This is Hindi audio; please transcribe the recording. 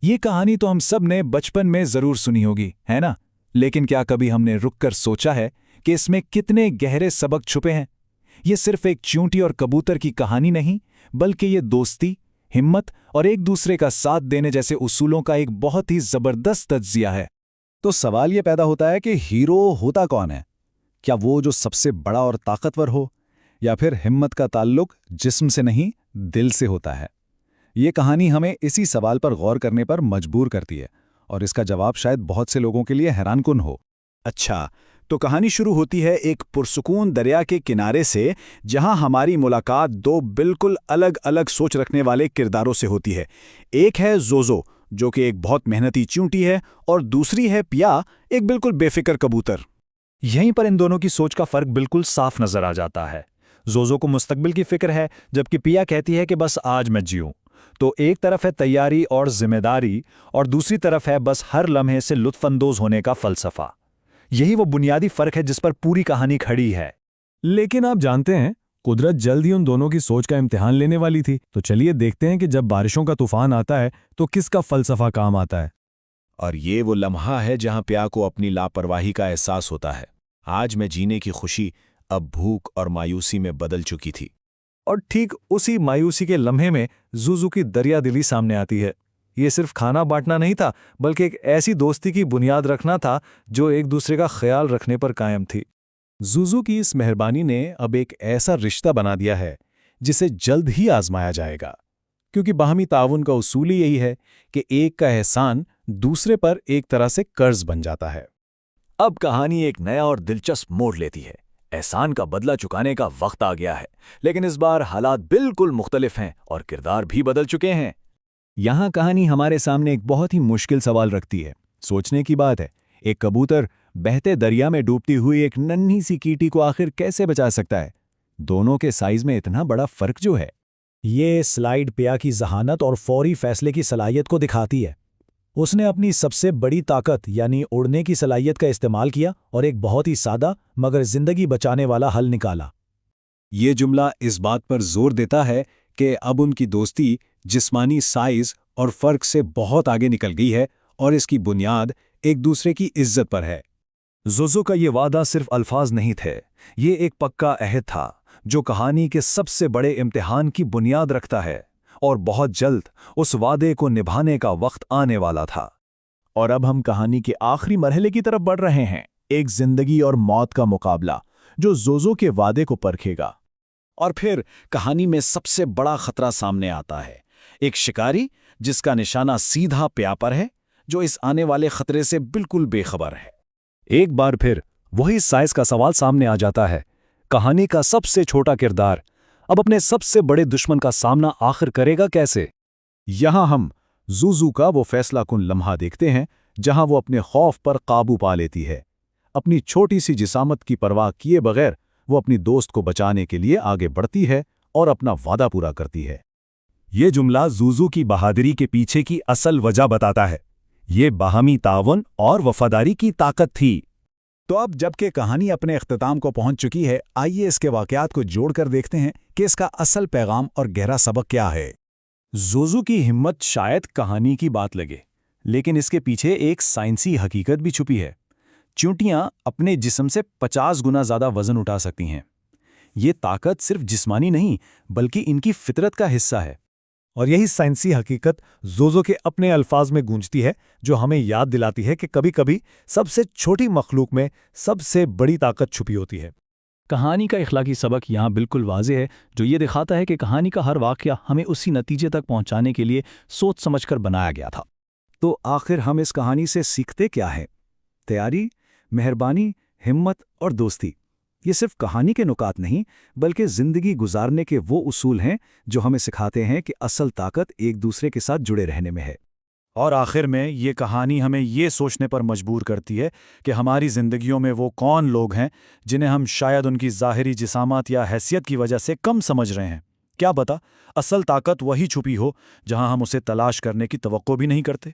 ये कहानी तो हम सब ने बचपन में जरूर सुनी होगी, है ना? लेकिन क्या कभी हमने रुककर सोचा है कि इसमें कितने गहरे सबक छुपे हैं? ये सिर्फ एक चींटी और कबूतर की कहानी नहीं, बल्कि ये दोस्ती, हिम्मत और एक दूसरे का साथ देने जैसे उसूलों का एक बहुत ही जबरदस्त तज्जिया है। तो सवाल ये पैदा होता है कि हीरो होता कौन है? क्या वो जो सबसे बड़ा और ताकतवर हो, या फिर हिम्मत का ताल्लुक जिस्म से नहीं दिल से होता है? ये कहानी हमें इसी सवाल पर गौर करने पर मजबूर करती है, और इसका जवाब शायद बहुत से लोगों के लिए हैरानकुन हो। अच्छा, तो कहानी शुरू होती है एक पुरसुकून दरिया के किनारे से, जहां हमारी मुलाकात दो बिल्कुल अलग अलग सोच रखने वाले किरदारों से होती है। एक है जोजो, जो कि एक बहुत मेहनती चींटी है, और दूसरी है पिया, एक बिल्कुल बेफिक्र कबूतर। यहीं पर इन दोनों की सोच का फर्क बिल्कुल साफ नजर आ जाता है। जोजो को मुस्तकबिल की फिक्र है, जबकि पिया कहती है कि बस आज मैं जीऊं। तो एक तरफ है तैयारी और जिम्मेदारी, और दूसरी तरफ है बस हर लम्हे से लुत्फानंदोज होने का फलसफा। यही वो बुनियादी फर्क है जिस पर पूरी कहानी खड़ी है। लेकिन आप जानते हैं, कुदरत जल्द ही उन दोनों की सोच का इम्तिहान लेने वाली थी। तो चलिए देखते हैं कि जब बारिशों का तूफान आता है तो किसका फलसफा काम आता है। और ये वो लम्हा है जहां पिया को अपनी लापरवाही का एहसास होता है। आज मैं जीने की खुशी अब भूख और मायूसी में बदल चुकी थी। और ठीक उसी मायूसी के लम्हे में जुजू की दरियादिली सामने आती है। ये सिर्फ खाना बांटना नहीं था, बल्कि एक ऐसी दोस्ती की बुनियाद रखना था जो एक दूसरे का ख्याल रखने पर कायम थी। जुजू की इस मेहरबानी ने अब एक ऐसा रिश्ता बना दिया है जिसे जल्द ही आजमाया जाएगा, क्योंकि बाहमी ताउन का उसूल ही यही है कि एक का एहसान दूसरे पर एक तरह से कर्ज बन जाता है। अब कहानी एक नया और दिलचस्प मोड़ लेती है। एहसान का बदला चुकाने का वक्त आ गया है, लेकिन इस बार हालात बिल्कुल मुख्तलिफ हैं और किरदार भी बदल चुके हैं। यहाँ कहानी हमारे सामने एक बहुत ही मुश्किल सवाल रखती है। सोचने की बात है, एक कबूतर बहते दरिया में डूबती हुई एक नन्ही सी कीटी को आखिर कैसे बचा सकता है? दोनों के साइज में इतना बड़ा फर्क जो है। ये स्लाइड पिया की जहानत और फौरी फैसले की सलाहियत को दिखाती है। उसने अपनी सबसे बड़ी ताकत यानी उड़ने की सलाहियत का इस्तेमाल किया और एक बहुत ही सादा मगर जिंदगी बचाने वाला हल निकाला। ये जुमला इस बात पर जोर देता है कि अब उनकी दोस्ती जिस्मानी साइज और फर्क से बहुत आगे निकल गई है, और इसकी बुनियाद एक दूसरे की इज्जत पर है। जोजो का ये वादा सिर्फ अल्फाज नहीं थे, ये एक पक्का अहद था जो कहानी के सबसे बड़े इम्तिहान की बुनियाद रखता है, और बहुत जल्द उस वादे को निभाने का वक्त आने वाला था। और अब हम कहानी के आखिरी मरहले की तरफ बढ़ रहे हैं, एक जिंदगी और मौत का मुकाबला जो जोजो के वादे को परखेगा। और फिर कहानी में सबसे बड़ा खतरा सामने आता है, एक शिकारी जिसका निशाना सीधा पिया पर है, जो इस आने वाले खतरे से बिल्कुल बेखबर है। एक बार फिर वही साइज का सवाल सामने आ जाता है। कहानी का सबसे छोटा किरदार अब अपने सबसे बड़े दुश्मन का सामना आखिर करेगा कैसे? यहां हम जुजू का वो फैसलाकुन लम्हा देखते हैं जहां वो अपने खौफ पर काबू पा लेती है। अपनी छोटी सी जिसामत की परवाह किए बगैर वो अपनी दोस्त को बचाने के लिए आगे बढ़ती है और अपना वादा पूरा करती है। ये जुमला जुजू की बहादुरी के पीछे की असल वजह बताता है। ये बाहमी तावन और वफादारी की ताकत थी। तो अब जबकि कहानी अपने इख्तिताम को पहुंच चुकी है, आइए इसके वाकयात को जोड़कर देखते हैं कि इसका असल पैगाम और गहरा सबक क्या है। जोजू की हिम्मत शायद कहानी की बात लगे, लेकिन इसके पीछे एक साइंसी हकीकत भी छुपी है। चींटियां अपने जिस्म से 50 गुना ज्यादा वजन उठा सकती हैं। ये ताकत सिर्फ जिस्मानी नहीं, बल्कि इनकी फितरत का हिस्सा है। और यही साइंसी हकीकत जोजो के अपने अल्फाज में गूंजती है, जो हमें याद दिलाती है कि कभी-कभी सबसे छोटी मखलूक में सबसे बड़ी ताकत छुपी होती है। कहानी का इखलाकी सबक यहाँ बिल्कुल वाज़ेह है, जो ये दिखाता है कि कहानी का हर वाक़या हमें उसी नतीजे तक पहुँचाने के लिए सोच समझकर बनाया गया था। तो आखिर हम इस कहानी से सीखते क्या है? तैयारी, मेहरबानी, हिम्मत और दोस्ती, ये सिर्फ कहानी के नुकात नहीं, बल्कि जिंदगी गुजारने के वो उसूल हैं जो हमें सिखाते हैं कि असल ताकत एक दूसरे के साथ जुड़े रहने में है। और आखिर में ये कहानी हमें ये सोचने पर मजबूर करती है कि हमारी ज़िंदगियों में वो कौन लोग हैं जिन्हें हम शायद उनकी ज़ाहिरी जिसामत या हैसियत की वजह से कम समझ रहे हैं। क्या पता असल ताकत वही छुपी हो जहां हम उसे तलाश करने की तवक्को भी नहीं करते।